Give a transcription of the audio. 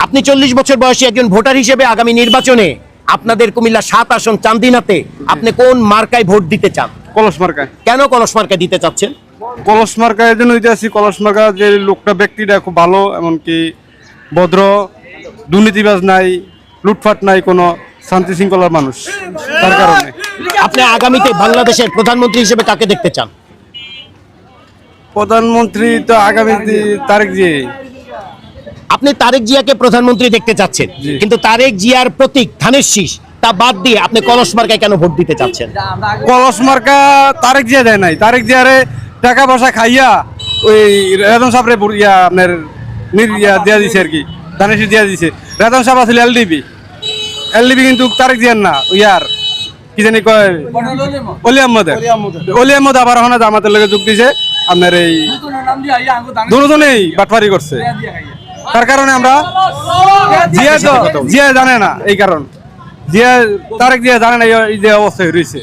আপনি 40 বছর বয়সী একজন ভোটার হিসেবে আগামী নির্বাচনে আপনাদের কুমিল্লা 7 আসন চান্দিনাতে আপনি কোন মার্কায় ভোট দিতে চান? কলস মার্কায়। কেন কলস মার্কায় দিতে চাচ্ছেন? কলস মার্কায় জন্য দিতে আছি। কলস মার্কা যে লোকটা, ব্যক্তিটা খুব ভালো, এমনকি ভদ্র, দুর্নীতিবাজ নাই, লুটফাট নাই, কোনো শান্তি শৃঙ্খলার মানুষ। তার কারণে আপনি আগামীতে বাংলাদেশের প্রধানমন্ত্রী হিসেবে কাকে দেখতে চান? প্রধানমন্ত্রী তো আগামী তারিখ যে আপনি তারেক জিয়াকে প্রধানমন্ত্রী দেখতে চাচ্ছেন, কিন্তু তারেক জিয়ার প্রতীক ধানের শীষ তা বাদ দিয়ে আপনি কলস মার্কায় কেন ভোট দিতে চাচ্ছেন? কলস মার্কা তারেক জিয়া দেয় নাই। তারেক জিয়ারে টাকা পয়সা খাইয়া ওই রেতন সাহেব আপনার দিয়া দিছে আর কি, ধানের শীষ দিয়া দিছে। রেতন সাহেব আসলে এলডিবি কিন্তু তারেক জিয়ার না, ইয়ার কি জানি কয় অলি আহমদ আবার ওখানে জামাতের লগে যোগ দিছে। আপনার এই দুজনেই বাটপারি করছে। তার কারণে আমরা জিয়া জানে না, এই কারণ জিয়া তারেক জিয়া জানে না এই যে অবস্থা রয়েছে।